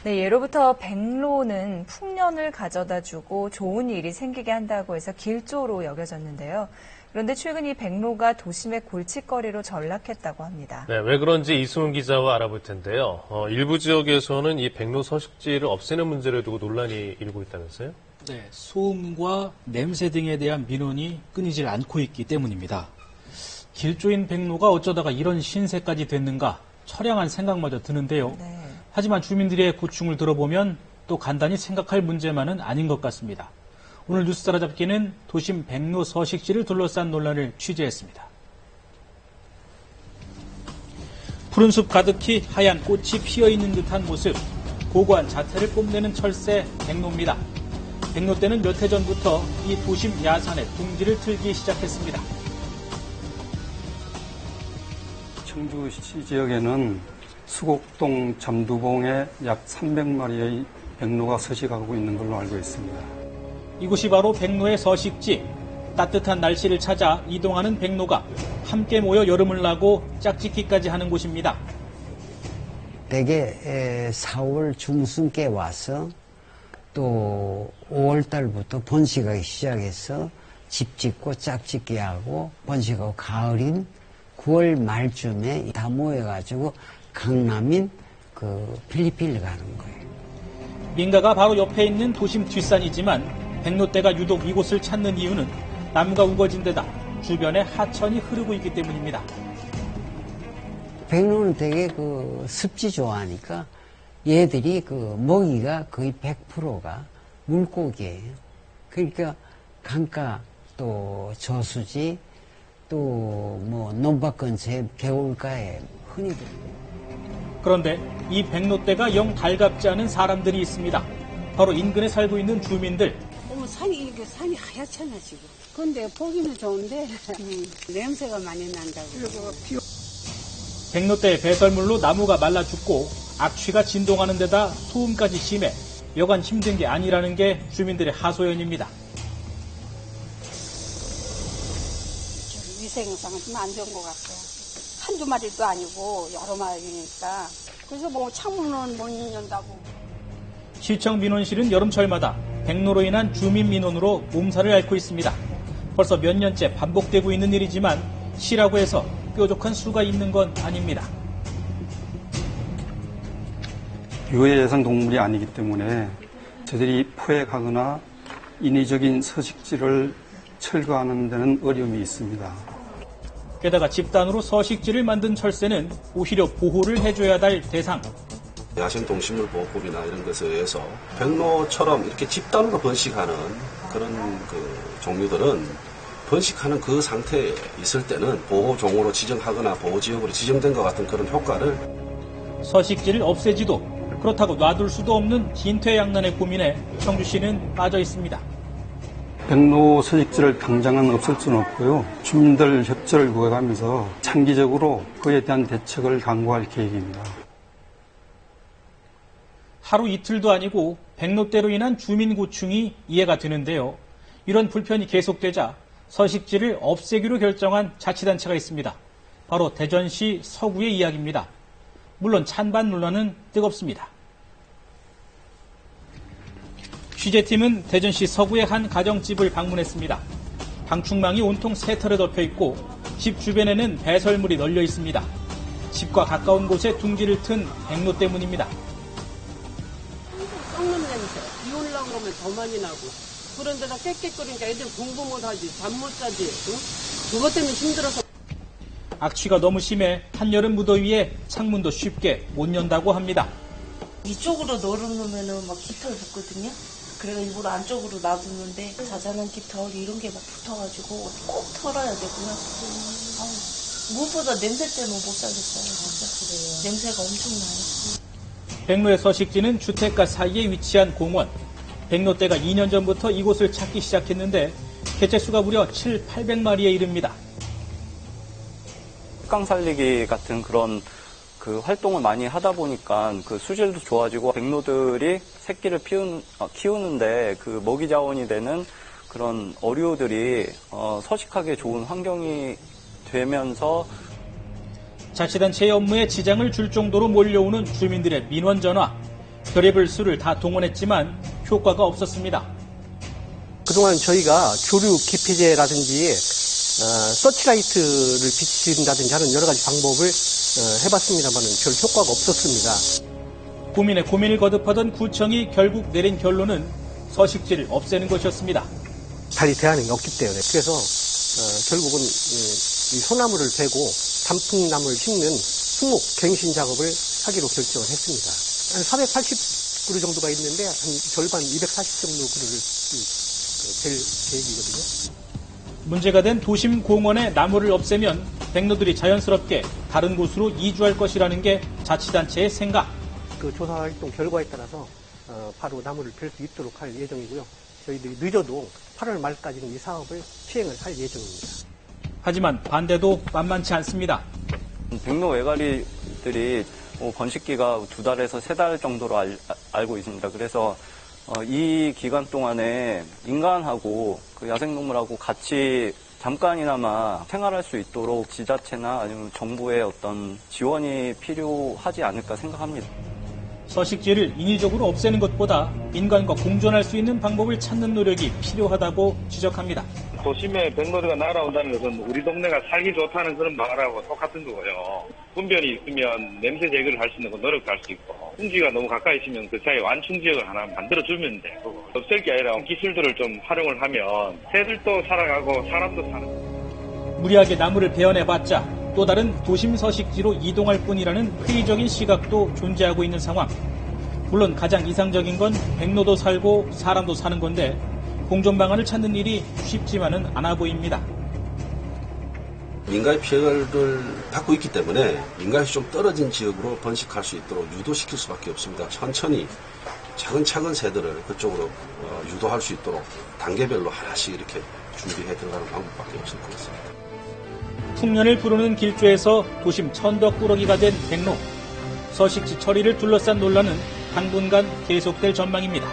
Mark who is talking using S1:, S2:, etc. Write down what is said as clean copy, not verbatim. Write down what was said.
S1: 네, 예로부터 백로는 풍년을 가져다주고 좋은 일이 생기게 한다고 해서 길조로 여겨졌는데요. 그런데 최근 이 백로가 도심의 골칫거리로 전락했다고 합니다.
S2: 네, 왜 그런지 이승훈 기자와 알아볼 텐데요. 일부 지역에서는 이 백로 서식지를 없애는 문제를 두고 논란이 일고 있다면서요?
S3: 네, 소음과 냄새 등에 대한 민원이 끊이질 않고 있기 때문입니다. 길조인 백로가 어쩌다가 이런 신세까지 됐는가 처량한 생각마저 드는데요.
S1: 네.
S3: 하지만 주민들의 고충을 들어보면 또 간단히 생각할 문제만은 아닌 것 같습니다. 오늘 뉴스 따라잡기는 도심 백로 서식지를 둘러싼 논란을 취재했습니다. 푸른 숲 가득히 하얀 꽃이 피어있는 듯한 모습, 고고한 자태를 뽐내는 철새 백로입니다. 백로떼는 몇 해 전부터 이 도심 야산에 둥지를 틀기 시작했습니다.
S4: 청주시 지역에는 수곡동 잠두봉에 약 300마리의 백로가 서식하고 있는 걸로 알고 있습니다.
S3: 이곳이 바로 백로의 서식지. 따뜻한 날씨를 찾아 이동하는 백로가 함께 모여 여름을 나고 짝짓기까지 하는 곳입니다.
S5: 대개 4월 중순께 와서 또 5월 달부터 번식하기 시작해서 집 짓고 짝짓기 하고 번식하고 가을인 9월 말쯤에 다 모여가지고 강남인 필리핀을 가는 거예요.
S3: 민가가 바로 옆에 있는 도심 뒷산이지만 백로떼가 유독 이곳을 찾는 이유는 나무가 우거진 데다 주변에 하천이 흐르고 있기 때문입니다.
S5: 백로는 되게 습지 좋아하니까 얘들이 먹이가 거의 100%가 물고기예요. 그러니까 강가 또 저수지 또 논밭 근처에 개울가에 흔히 들어요.
S3: 그런데 이 백로떼가 영 달갑지 않은 사람들이 있습니다. 바로 인근에 살고 있는 주민들.
S6: 이게 산이 하얗잖아 지금. 근데 보기는 좋은데 냄새가 많이 난다고.
S3: 백로떼의 배설물로 나무가 말라 죽고 악취가 진동하는 데다 소음까지 심해 여간 힘든 게 아니라는 게 주민들의 하소연입니다.
S6: 위생상은 좀 안 좋은 것 같아요. 한두 마리도 아니고 여러 마리니까. 그래서 창문은 못 연다고.
S3: 시청 민원실은 여름철마다 백로로 인한 주민 민원으로 몸살을 앓고 있습니다. 벌써 몇 년째 반복되고 있는 일이지만 시라고 해서 뾰족한 수가 있는 건 아닙니다.
S4: 유해 예상 동물이 아니기 때문에 저들이 포획하거나 인위적인 서식지를 철거하는 데는 어려움이 있습니다.
S3: 게다가 집단으로 서식지를 만든 철새는 오히려 보호를 해줘야 할 대상.
S7: 야생동식물보호법이나 이런 것에 의해서 백로처럼 이렇게 집단으로 번식하는 그런 종류들은 번식하는 그 상태에 있을 때는 보호종으로 지정하거나 보호지역으로 지정된 것 같은 그런 효과를
S3: 서식지를 없애지도 그렇다고 놔둘 수도 없는 진퇴양난의 고민에 청주시는 빠져 있습니다.
S4: 백로 서식지를 당장은 없앨 수는 없고요. 주민들 협조를 구해가면서 장기적으로 그에 대한 대책을 강구할 계획입니다.
S3: 하루 이틀도 아니고 백로떼로 인한 주민 고충이 이해가 되는데요. 이런 불편이 계속되자 서식지를 없애기로 결정한 자치단체가 있습니다. 바로 대전시 서구의 이야기입니다. 물론 찬반 논란은 뜨겁습니다. 취재팀은 대전시 서구의 한 가정집을 방문했습니다. 방충망이 온통 새털에 덮여 있고 집 주변에는 배설물이 널려 있습니다. 집과 가까운 곳에 둥지를 튼 백로 때문입니다.
S6: 썩는 냄새, 비 올라오면 더 많이 나고 그런 데다 깨끗거리니까 애들 공부 못하지, 잠 못 자지. 응? 그것 때문에 힘들어서.
S3: 악취가 너무 심해 한여름 무더위에 창문도 쉽게 못 연다고 합니다.
S8: 이쪽으로 널어놓으면 막 깃털 붙거든요. 그래서 일부러 안쪽으로 놔두는데 자잘한 깃털 이런 게 막 붙어가지고 꼭 털어야 되고요. 무엇보다 냄새 때문에 못 살겠어요. 진짜. 냄새가 엄청나요.
S3: 백로의 서식지는 주택가 사이에 위치한 공원. 백로떼가 2년 전부터 이곳을 찾기 시작했는데 개체수가 무려 800마리에 이릅니다.
S9: 흙강 살리기 같은 그런 활동을 많이 하다 보니까 수질도 좋아지고 백로들이 새끼를 키우는데 먹이 자원이 되는 그런 어류들이 서식하기에 좋은 환경이 되면서
S3: 자치단체의 업무에 지장을 줄 정도로 몰려오는 주민들의 민원 전화. 별의별 수를 다 동원했지만 효과가 없었습니다.
S10: 그동안 저희가 교류 기피제라든지 서치라이트를 비친다든지 하는 여러 가지 방법을 해봤습니다만 별 효과가 없었습니다.
S3: 고민에 고민을 거듭하던 구청이 결국 내린 결론은 서식지를 없애는 것이었습니다.
S10: 달리 대안이 없기 때문에 그래서 결국은 이 소나무를 베고 단풍나무를 심는 수목 갱신 작업을 하기로 결정을 했습니다. 한 480그루 정도가 있는데 한 절반 240 정도 그루를 될 계획이거든요.
S3: 문제가 된 도심 공원의 나무를 없애면 백로들이 자연스럽게 다른 곳으로 이주할 것이라는 게 자치단체의 생각.
S10: 그 조사 활동 결과에 따라서 바로 나무를 펼 수 있도록 할 예정이고요. 저희들이 늦어도 8월 말까지는 이 사업을 시행을 할 예정입니다.
S3: 하지만 반대도 만만치 않습니다.
S9: 백로 외가리들이 번식기가 2달에서 3달 정도로 알고 있습니다. 그래서 이 기간 동안에 인간하고 그 야생동물하고 같이 잠깐이나마 생활할 수 있도록 지자체나 아니면 정부의 어떤 지원이 필요하지 않을까 생각합니다.
S3: 서식지를 인위적으로 없애는 것보다 인간과 공존할 수 있는 방법을 찾는 노력이 필요하다고 지적합니다.
S11: 도심에 백로드가 날아온다는 것은 우리 동네가 살기 좋다는 그런 말하고 똑같은 거고요. 분변이 있으면 냄새 제거를 할 수 있는 건 노력도 할 수 있고, 풍지가 너무 가까이 있으면 그 사이에 완충 지역을 하나 만들어주면 되고, 없앨 게 아니라 기술들을 좀 활용을 하면 새들도 살아가고 사람도 살아가고.
S3: 무리하게 나무를 베어내봤자 또 다른 도심 서식지로 이동할 뿐이라는 회의적인 시각도 존재하고 있는 상황. 물론 가장 이상적인 건 백로도 살고 사람도 사는 건데 공존 방안을 찾는 일이 쉽지만은 않아 보입니다.
S7: 인간의 피해를 받고 있기 때문에 인간이 좀 떨어진 지역으로 번식할 수 있도록 유도시킬 수밖에 없습니다. 천천히 차근차근 새들을 그쪽으로 유도할 수 있도록 단계별로 하나씩 이렇게 준비해 들어가는 방법밖에 없을 것 같습니다.
S3: 풍년을 부르는 길조에서 도심 천덕꾸러기가 된 백로. 서식지 처리를 둘러싼 논란은 당분간 계속될 전망입니다.